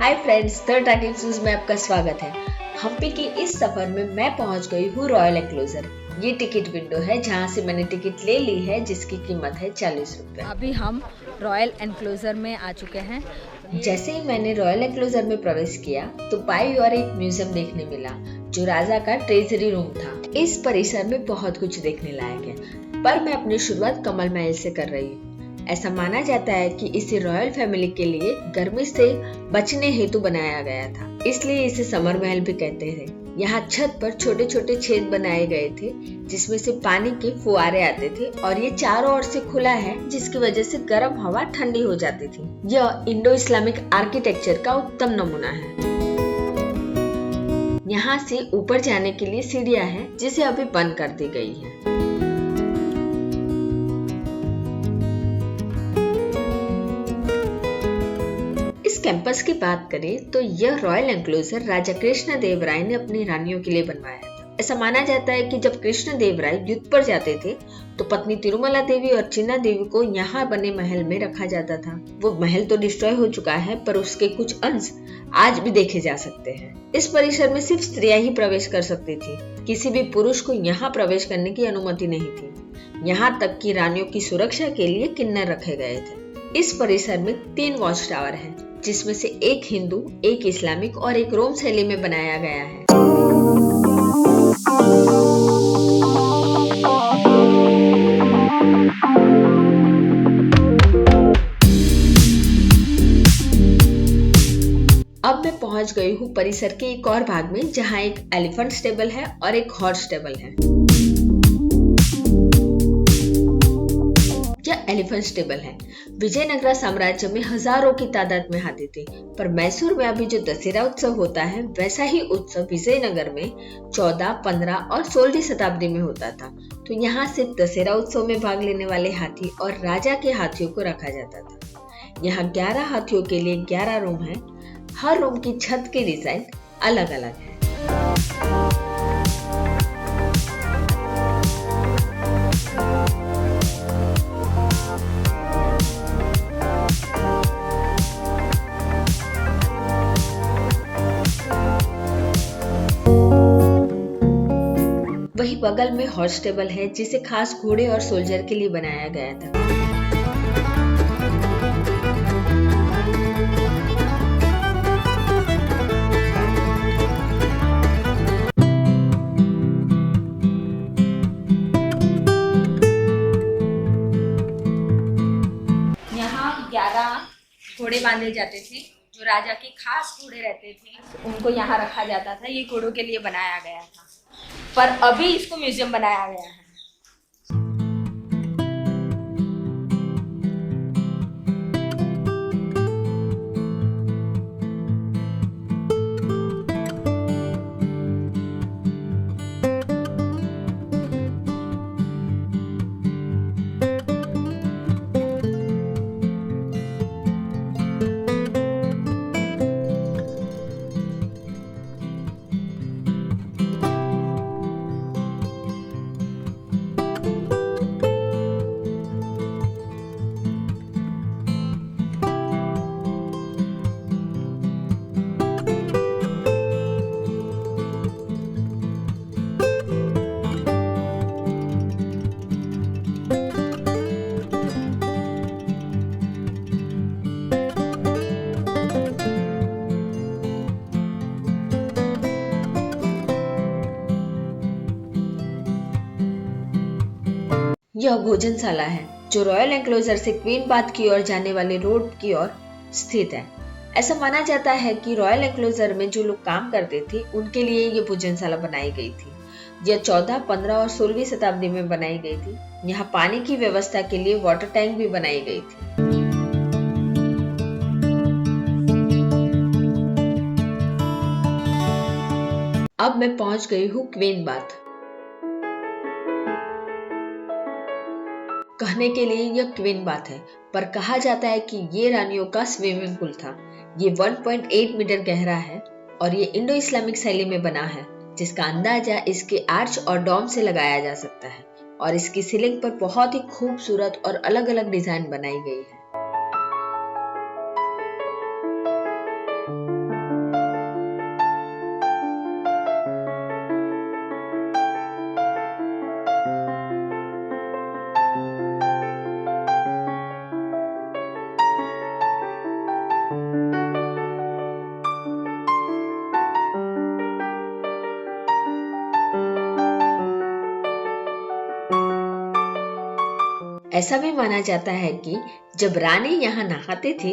Hi friends, third times में आपका स्वागत है। हम्पी के इस सफर में मैं पहुंच गई हूँ रॉयल एंक्लोजर। ये टिकट विंडो है जहां से मैंने टिकट ले ली है, जिसकी कीमत है 40 रुपए। अभी हम रॉयल एंक्लोजर में आ चुके हैं। जैसे ही मैंने रॉयल एंक्लोजर में प्रवेश किया तो बाई और एक म्यूजियम देखने मिला जो राजा का ट्रेजरी रूम था। इस परिसर में बहुत कुछ देखने लायक है, पर मैं अपनी शुरुआत कमल महल से कर रही हूँ। ऐसा माना जाता है कि इसे रॉयल फैमिली के लिए गर्मी से बचने हेतु बनाया गया था, इसलिए इसे समर महल भी कहते हैं। यहाँ छत पर छोटे छोटे छेद बनाए गए थे जिसमें से पानी के फुहारे आते थे और ये चारों ओर से खुला है, जिसकी वजह से गर्म हवा ठंडी हो जाती थी। यह इंडो इस्लामिक आर्किटेक्चर का उत्तम नमूना है। यहाँ से ऊपर जाने के लिए सीढ़ियाँ हैं जिसे अभी बंद कर दी गई है। कैंपस की बात करें तो यह रॉयल एंक्लोजर राजा कृष्ण देव राय ने अपनी रानियों के लिए बनवाया था। ऐसा माना जाता है कि जब कृष्ण देव राय युद्ध पर जाते थे तो पत्नी तिरुमला देवी और चिन्ना देवी को यहाँ बने महल में रखा जाता था। वो महल तो डिस्ट्रॉय हो चुका है, पर उसके कुछ अंश आज भी देखे जा सकते हैं। इस परिसर में सिर्फ स्त्रियां ही प्रवेश कर सकती थी, किसी भी पुरुष को यहाँ प्रवेश करने की अनुमति नहीं थी। यहाँ तक कि रानियों की सुरक्षा के लिए किन्नर रखे गए थे। इस परिसर में 3 वॉच टावर है, जिसमें से एक हिंदू, एक इस्लामिक और एक रोम शैली में बनाया गया है। अब मैं पहुंच गई हूँ परिसर के एक और भाग में, जहाँ एक एलिफेंट स्टेबल है और एक हॉर्स स्टेबल है। यह एलिफेंट स्टेबल है। विजयनगरा साम्राज्य में हजारों की तादाद में हाथी थे, पर मैसूर में अभी जो दशहरा उत्सव होता है वैसा ही उत्सव विजयनगर में 14, 15 और 16वीं शताब्दी में होता था। तो यहाँ सिर्फ दशहरा उत्सव में भाग लेने वाले हाथी और राजा के हाथियों को रखा जाता था। यहाँ 11 हाथियों के लिए 11 रूम है। हर रूम की छत की डिजाइन अलग अलग है। वही बगल में हॉर्स स्टेबल है, जिसे खास घोड़े और सोल्जर के लिए बनाया गया था। यहाँ 11 घोड़े बांधे जाते थे, जो राजा के खास घोड़े रहते थे उनको यहाँ रखा जाता था। ये घोड़ों के लिए बनाया गया था, पर अभी इसको म्यूजियम बनाया गया है। यह भोजनशाला है जो रॉयल एंक्लोजर से क्वीन बाथ की ओर जाने वाले रोड की ओर स्थित है। ऐसा माना जाता है कि रॉयल एंक्लोजर में जो लोग काम करते थे उनके लिए ये भोजनशाला बनाई गई थी। यह 14, 15 और 16वीं शताब्दी में बनाई गई थी। यहाँ पानी की व्यवस्था के लिए वाटर टैंक भी बनाई गई थी। अब मैं पहुंच गई हूँ क्वीन बाथ। कहने के लिए यह क्वीन बाथ है, पर कहा जाता है कि ये रानियों का स्विमिंग पूल था। ये 1.8 मीटर गहरा है और ये इंडो इस्लामिक शैली में बना है, जिसका अंदाजा इसके आर्च और डोम से लगाया जा सकता है। और इसकी सीलिंग पर बहुत ही खूबसूरत और अलग अलग डिजाइन बनाई गई है। ऐसा भी माना जाता है कि जब रानी यहाँ नहाती थी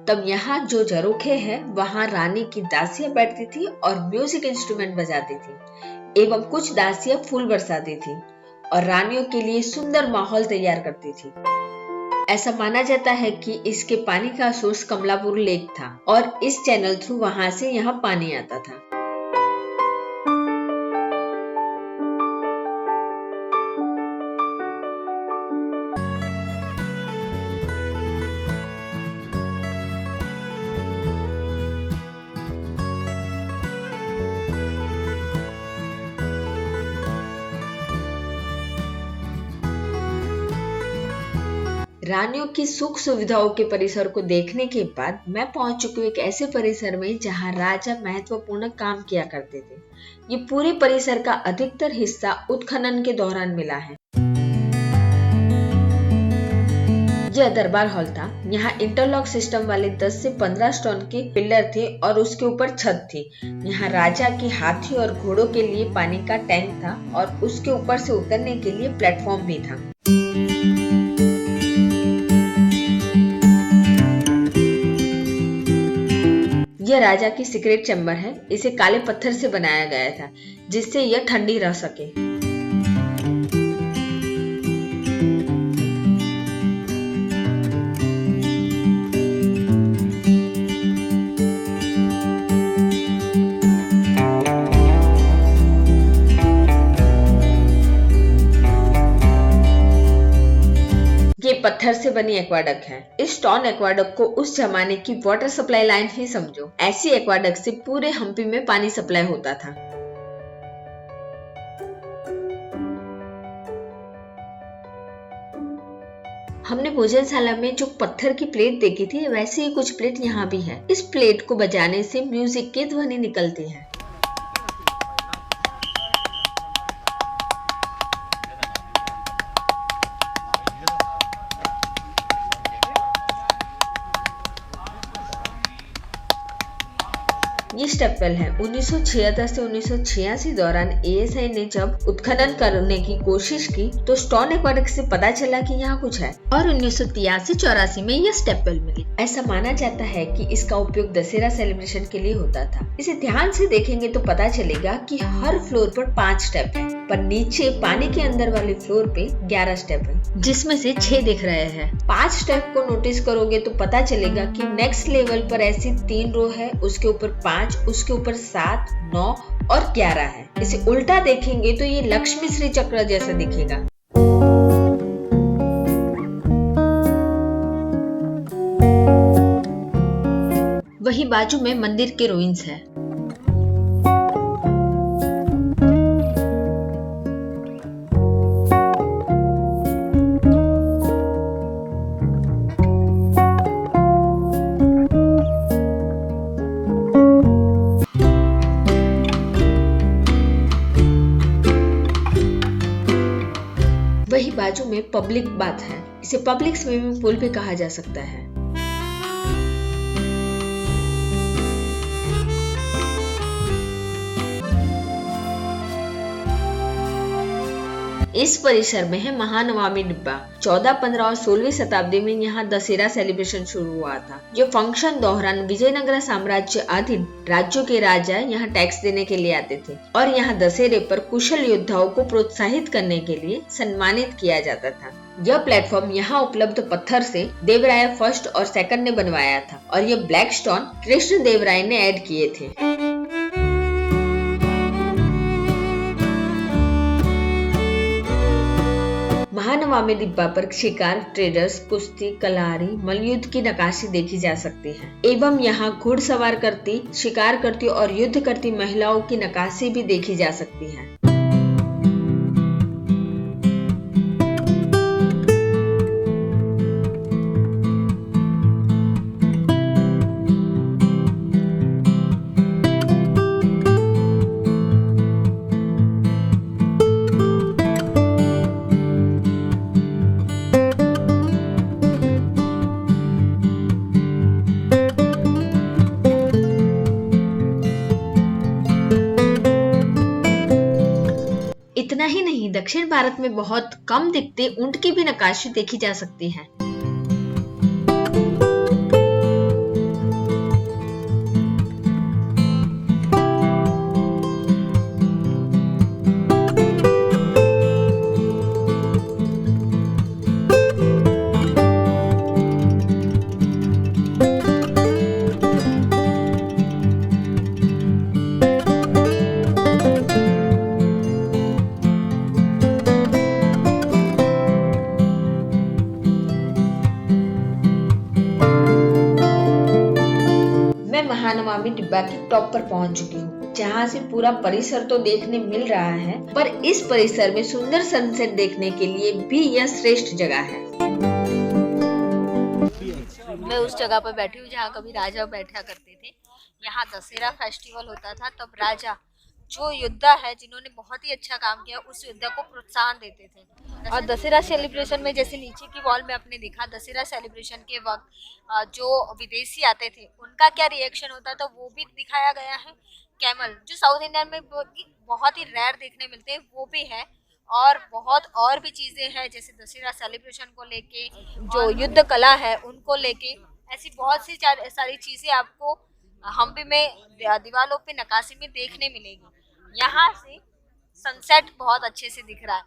तब यहाँ जो झरोखे है वहाँ रानी की दासियां बैठती थी और म्यूजिक इंस्ट्रूमेंट बजाती थी एवं कुछ दासियां फूल बरसाती थी और रानियों के लिए सुंदर माहौल तैयार करती थी। ऐसा माना जाता है कि इसके पानी का सोर्स कमलापुर लेक था और इस चैनल थ्रू वहां से यहाँ पानी आता था। रानियों की सुख सुविधाओं के परिसर को देखने के बाद मैं पहुंच चुकी हूँ एक ऐसे परिसर में जहां राजा महत्वपूर्ण काम किया करते थे। ये पूरे परिसर का अधिकतर हिस्सा उत्खनन के दौरान मिला है। यह दरबार हॉल था। यहाँ इंटरलॉक सिस्टम वाले 10 से 15 स्टोन के पिलर थे और उसके ऊपर छत थी। यहाँ राजा के हाथी और घोड़ों के लिए पानी का टैंक था और उसके ऊपर से उतरने के लिए प्लेटफॉर्म भी था। यह राजा की सीक्रेट चैम्बर है। इसे काले पत्थर से बनाया गया था जिससे यह ठंडी रह सके। ये पत्थर से बनी एक्वाडक्ट है। इस स्टोन एक्वाडक्ट को उस जमाने की वाटर सप्लाई लाइन ही समझो। ऐसी एक्वाडक्ट से पूरे हम्पी में पानी सप्लाई होता था। हमने भोजनशाला में जो पत्थर की प्लेट देखी थी वैसे ही कुछ प्लेट यहाँ भी है। इस प्लेट को बजाने से म्यूजिक की ध्वनि निकलती है। ये स्टेपवेल है। 1976 से 1986 दौरान एएसआई ने जब उत्खनन करने की कोशिश की तो स्टोन एक्वाडक्ट से पता चला कि यहाँ कुछ है और 1983-84 में यह स्टेपवेल मिली। ऐसा माना जाता है कि इसका उपयोग दशहरा सेलिब्रेशन के लिए होता था। इसे ध्यान से देखेंगे तो पता चलेगा कि हर फ्लोर पर 5 स्टेप है, पर नीचे पानी के अंदर वाले फ्लोर पे 11 स्टेप है, जिसमें से 6 दिख रहे हैं। 5 स्टेप को नोटिस करोगे तो पता चलेगा कि नेक्स्ट लेवल पर ऐसी 3 रो है, उसके ऊपर 5, उसके ऊपर 7, 9 और 11 है। इसे उल्टा देखेंगे तो ये लक्ष्मी श्री चक्र जैसा दिखेगा। वही बाजू में मंदिर के रुइंस है। वही बाजू में पब्लिक बाथ है। इसे पब्लिक स्विमिंग पूल भी कहा जा सकता है। इस परिसर में है महानवमी डिब्बा। 14, 15 और 16वीं शताब्दी में यहाँ दशहरा सेलिब्रेशन शुरू हुआ था। जो फंक्शन दौरान विजयनगर साम्राज्य अधीन राज्यों के राजा यहाँ टैक्स देने के लिए आते थे और यहाँ दशहरे पर कुशल योद्धाओं को प्रोत्साहित करने के लिए सम्मानित किया जाता था। यह प्लेटफॉर्म यहाँ उपलब्ध पत्थर से देवराय फर्स्ट और सेकंड ने बनवाया था और यह ब्लैक स्टोन कृष्ण देव राय ने ऐड किए थे। महानवमी डिब्बा पर शिकार, ट्रेडर्स, कुश्ती, कलारी, मलयुद्ध की नक्काशी देखी जा सकती है एवं यहाँ घुड़सवार करती, शिकार करती और युद्ध करती महिलाओं की नक्काशी भी देखी जा सकती है। ही नहीं, दक्षिण भारत में बहुत कम दिखते ऊंट की भी नक्काशी देखी जा सकती है। मैं महानमामि डिब्बा की टॉप पर पहुंच चुकी हूँ, जहाँ से पूरा परिसर तो देखने मिल रहा है, पर इस परिसर में सुंदर सनसेट देखने के लिए भी यह श्रेष्ठ जगह है। मैं उस जगह पर बैठी हूँ जहाँ कभी राजा बैठा करते थे। यहाँ दशहरा फेस्टिवल होता था, तब राजा जो योद्धा है जिन्होंने बहुत ही अच्छा काम किया उस योद्धा को प्रोत्साहन देते थे। और दशहरा सेलिब्रेशन में जैसे नीचे की वॉल में आपने देखा, दशहरा सेलिब्रेशन के वक्त जो विदेशी आते थे उनका क्या रिएक्शन होता था वो भी दिखाया गया है। कैमल जो साउथ इंडियन में बहुत ही रेयर देखने मिलते हैं वो भी है, और बहुत और भी चीज़ें हैं जैसे दशहरा सेलिब्रेशन को लेके, जो युद्ध कला है उनको लेके, ऐसी बहुत सी सारी चीज़ें आपको हम्पी में दीवारों पे नक्काशी में देखने मिलेगी। यहाँ से सनसेट बहुत अच्छे से दिख रहा है।